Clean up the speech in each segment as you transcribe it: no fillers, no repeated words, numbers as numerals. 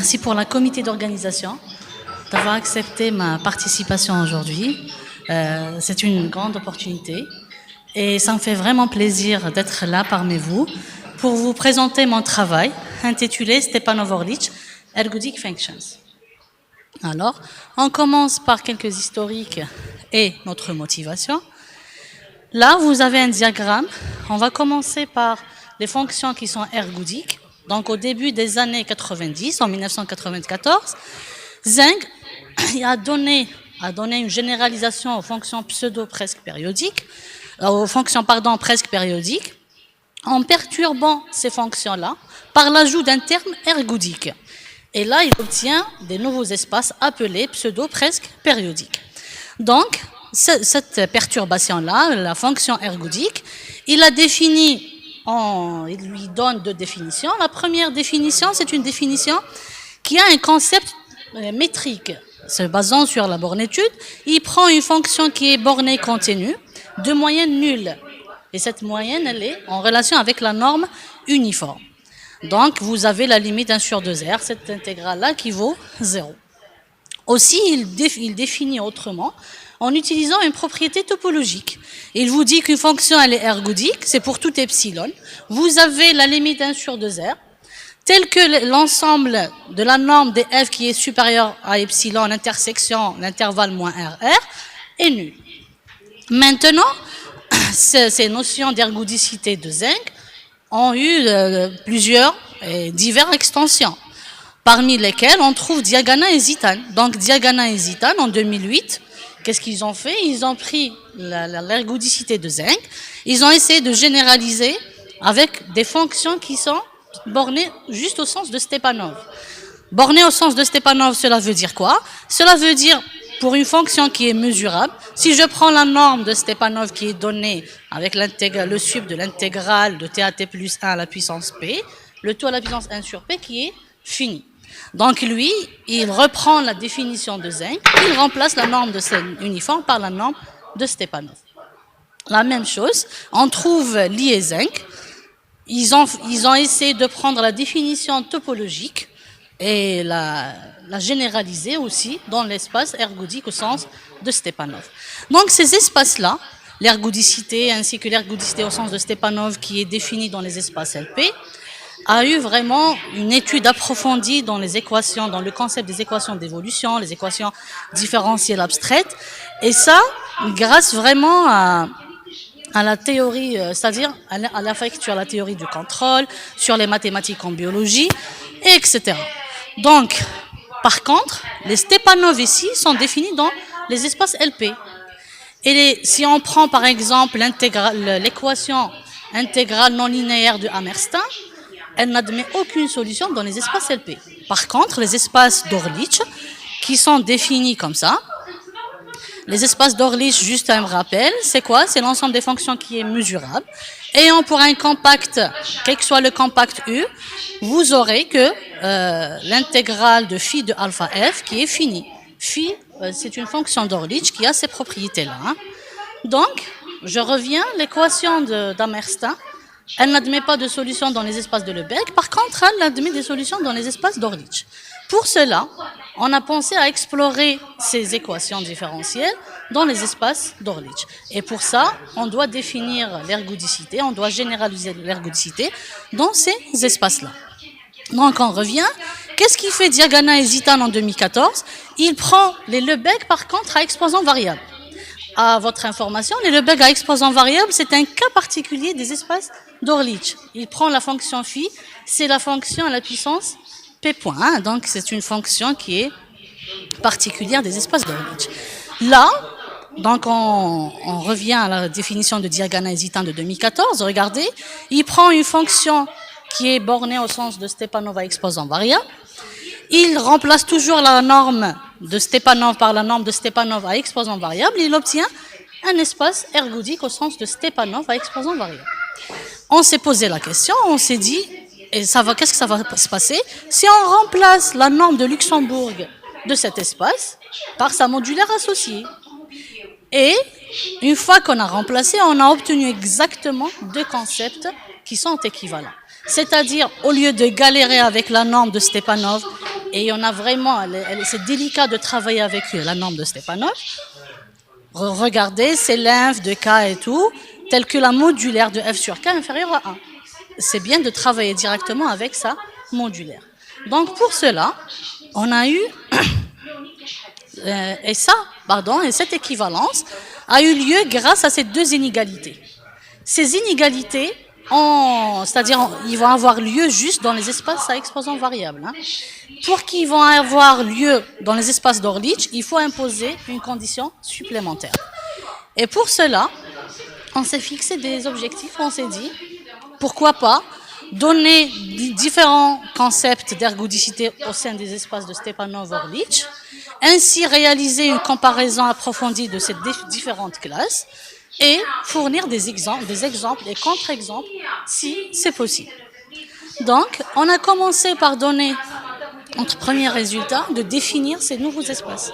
Merci pour la comité d'organisation d'avoir accepté ma participation aujourd'hui. C'est une grande opportunité et ça me fait vraiment plaisir d'être là parmi vous pour vous présenter mon travail intitulé Stepanov Orlić, Ergodic Functions. Alors, on commence par quelques historiques et notre motivation. Là, vous avez un diagramme. On va commencer par les fonctions qui sont ergodiques. Donc, au début des années 90, en 1994, Zeng a donné une généralisation aux fonctions presque périodiques, en perturbant ces fonctions-là par l'ajout d'un terme ergodique. Et là, il obtient des nouveaux espaces appelés presque périodiques. Donc, cette perturbation-là, la fonction ergodique, il lui donne deux définitions. La première définition, c'est une définition qui a un concept métrique. Se basant sur la bornétude, il prend une fonction qui est bornée continue de moyenne nulle. Et cette moyenne, elle est en relation avec la norme uniforme. Donc, vous avez la limite 1 sur 2R, cette intégrale-là qui vaut 0. Aussi, il définit autrement en utilisant une propriété topologique. Il vous dit qu'une fonction, elle est ergodique, c'est pour tout epsilon. Vous avez la limite 1 sur 2R, tel que l'ensemble de la norme des f qui est supérieure à epsilon, l'intersection, l'intervalle moins RR, est nul. Maintenant, ces notions d'ergodicité de Zeng ont eu plusieurs et diverses extensions, parmi lesquelles on trouve Diagana et Zitan. Donc Diagana et Zitan, en 2008, qu'est-ce qu'ils ont fait? Ils ont pris l'ergodicité de Zeng, ils ont essayé de généraliser avec des fonctions qui sont bornées juste au sens de Stepanov. Borné au sens de Stepanov, cela veut dire quoi? Cela veut dire, pour une fonction qui est mesurable, si je prends la norme de Stepanov qui est donnée avec le sub de l'intégrale de TAT plus 1 à la puissance P, le tout à la puissance 1 sur P qui est fini. Donc lui, il reprend la définition de Zeng, il remplace la norme de uniforme par la norme de Stepanov. La même chose, on trouve Li et Zeng. Ils ont essayé de prendre la définition topologique et la généraliser aussi dans l'espace ergodique au sens de Stepanov. Donc ces espaces-là, l'ergodicité ainsi que l'ergodicité au sens de Stepanov qui est définie dans les espaces LP, a eu vraiment une étude approfondie dans les équations, dans le concept des équations d'évolution, les équations différentielles abstraites, et ça, grâce vraiment à la théorie, c'est-à-dire à l'affect sur la théorie du contrôle, sur les mathématiques en biologie, etc. Donc, par contre, les Stepanov ici sont définis dans les espaces LP. Et si on prend par exemple l'équation intégrale non linéaire de Hammerstein, elle n'admet aucune solution dans les espaces LP. Par contre, les espaces d'Orlić, qui sont définis comme ça, les espaces d'Orlić, juste un rappel, c'est quoi? C'est l'ensemble des fonctions qui est mesurable. Et pour un compact, quel que soit le compact U, vous aurez que l'intégrale de phi de alpha f qui est finie. Phi, c'est une fonction d'Orlić qui a ces propriétés-là. Hein. Donc, je reviens, l'équation d'Hammerstein, elle n'admet pas de solution dans les espaces de Lebesgue. Par contre, elle admet des solutions dans les espaces d'Orlić. Pour cela, on a pensé à explorer ces équations différentielles dans les espaces d'Orlić. Et pour ça, on doit définir l'ergodicité, on doit généraliser l'ergodicité dans ces espaces-là. Donc on revient. Qu'est-ce qui fait Diagana et Zitan en 2014? Il prend les Lebesgue par contre à exposant variable. À votre information, les Lebesgue à exposant variable, c'est un cas particulier des espaces d'Orlić. Il prend la fonction phi, c'est la fonction à la puissance P point. Hein, donc c'est une fonction qui est particulière des espaces d'Orlić. Là, donc on revient à la définition de Diagana et Zitan de 2014. Regardez, il prend une fonction qui est bornée au sens de Stepanov à exposant variable. Il remplace toujours la norme de Stepanov par la norme de Stepanov à exposant variable. Il obtient un espace ergodique au sens de Stepanov à exposant variable. On s'est posé la question, on s'est dit, qu'est-ce que ça va se passer si on remplace la norme de Luxembourg de cet espace par sa modulaire associée? Et une fois qu'on a remplacé, on a obtenu exactement deux concepts qui sont équivalents. C'est-à-dire, au lieu de galérer avec la norme de Stepanov Et on a vraiment, c'est délicat de travailler avec la norme de Stepanov. Regardez, c'est l'inf de K et tout, tel que la modulaire de F sur K inférieure à 1. C'est bien de travailler directement avec sa modulaire. Donc pour cela, on a eu, et cette équivalence a eu lieu grâce à ces deux inégalités. Ces inégalités, c'est-à-dire ils vont avoir lieu juste dans les espaces à exposants variables. Pour qu'ils vont avoir lieu dans les espaces d'Orlic, il faut imposer une condition supplémentaire. Et pour cela, on s'est fixé des objectifs, on s'est dit, pourquoi pas donner différents concepts d'ergodicité au sein des espaces de Stepanov-Orlic, ainsi réaliser une comparaison approfondie de ces différentes classes et fournir des exemples et contre-exemples si c'est possible. Donc, on a commencé par donner, notre premier résultat, de définir ces nouveaux espaces.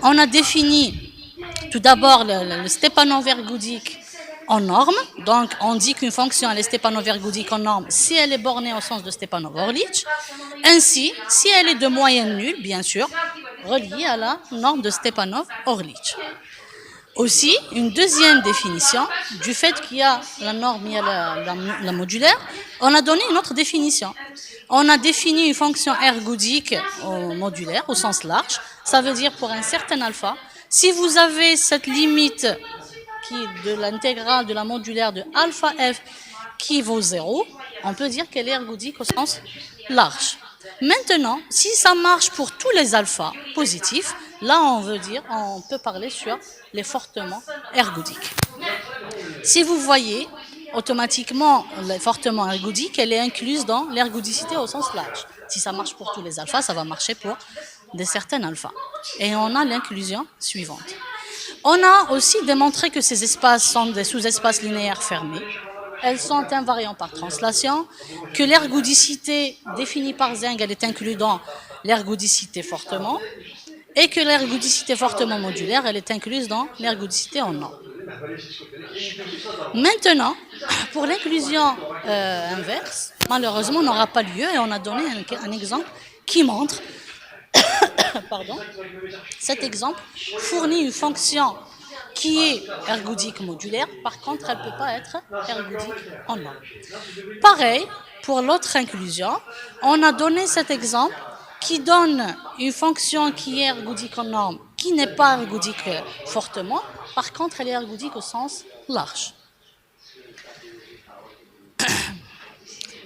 On a défini tout d'abord le Stepanov-ergodique en norme. Donc, on dit qu'une fonction elle est Stepanov-ergodique en norme si elle est bornée au sens de Stepanov-Orlic. Ainsi, si elle est de moyenne nulle, bien sûr, reliée à la norme de Stepanov-Orlic. Aussi, une deuxième définition, du fait qu'il y a la norme, il y a la modulaire, on a donné une autre définition. On a défini une fonction ergodique modulaire au sens large. Ça veut dire pour un certain alpha, si vous avez cette limite de l'intégrale de la modulaire de alpha f qui vaut 0, on peut dire qu'elle est ergodique au sens large. Maintenant, si ça marche pour tous les alphas positifs, là on peut parler sur les fortement ergodiques. Si vous voyez, automatiquement, les fortement ergodiques, elle est incluse dans l'ergodicité au sens large. Si ça marche pour tous les alphas, ça va marcher pour des certains alphas. Et on a l'inclusion suivante. On a aussi démontré que ces espaces sont des sous-espaces linéaires fermés. Elles sont invariants par translation, que l'ergodicité définie par Zeng, elle est inclue dans l'ergodicité fortement, et que l'ergodicité fortement modulaire, elle est incluse dans l'ergodicité en norme. Maintenant, pour l'inclusion inverse, malheureusement, n'aura pas lieu, et on a donné un exemple qui montre cet exemple fournit une fonction qui est ergodique modulaire, par contre, elle ne peut pas être ergodique en norme. Pareil, pour l'autre inclusion, on a donné cet exemple qui donne une fonction qui est ergodique en norme, qui n'est pas ergodique fortement, par contre, elle est ergodique au sens large.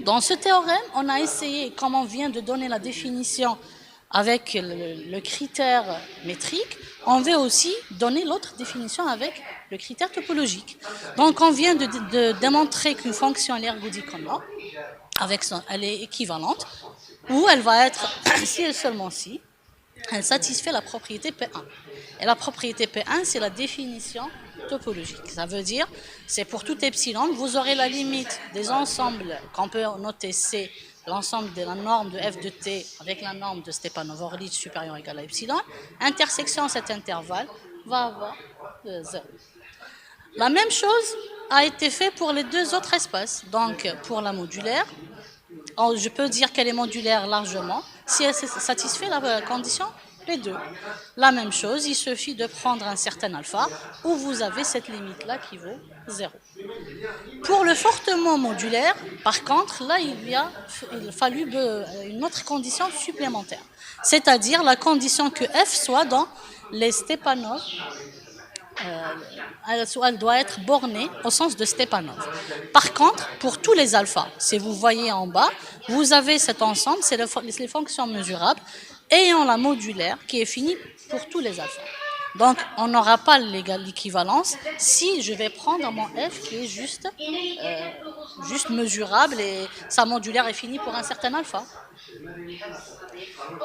Dans ce théorème, on a essayé, comme on vient de donner la définition avec le critère métrique, on veut aussi donner l'autre définition avec le critère topologique. Donc, on vient de démontrer qu'une fonction est ergodique en norme, elle est équivalente, ou elle va être, si et seulement si, elle satisfait la propriété P1. Et la propriété P1, c'est la définition topologique. Ça veut dire, c'est pour tout epsilon, vous aurez la limite des ensembles qu'on peut noter C, l'ensemble de la norme de f de t avec la norme de Stepanov-Orlic supérieure ou égale à epsilon, intersection cet intervalle va avoir 0. La même chose a été fait pour les deux autres espaces. Donc, pour la modulaire, je peux dire qu'elle est modulaire largement si elle satisfait la condition P2. La même chose, il suffit de prendre un certain alpha où vous avez cette limite-là qui vaut 0. Pour le fortement modulaire, par contre, là, il a fallu une autre condition supplémentaire. C'est-à-dire la condition que f soit dans les Stepanov, elle doit être bornée au sens de Stepanov. Par contre, pour tous les alphas, si vous voyez en bas, vous avez cet ensemble, c'est les fonctions mesurables, ayant la modulaire qui est finie pour tous les alphas. Donc, on n'aura pas l'équivalence si je vais prendre mon f qui est juste mesurable et sa modulaire est finie pour un certain alpha.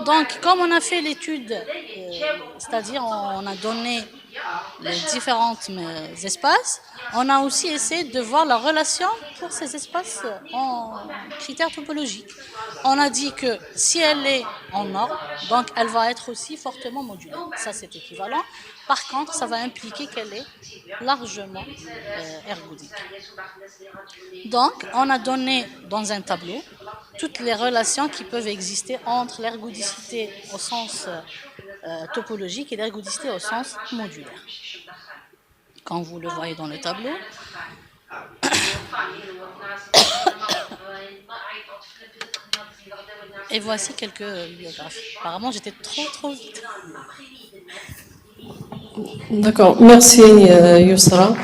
Donc, comme on a fait l'étude, c'est-à-dire on a donné les différents espaces, on a aussi essayé de voir la relation pour ces espaces en critères topologiques. On a dit que si elle est en norme, donc elle va être aussi fortement modulaire. Ça, c'est équivalent. Par contre, ça va impliquer qu'elle est largement ergodique. Donc, on a donné dans un tableau toutes les relations qui peuvent exister entre l'ergodicité au sens topologique et l'ergodicité au sens modulaire. Comme vous le voyez dans le tableau, et voici quelques bibliographies. Apparemment, j'étais trop vite. D'accord, merci Yousra.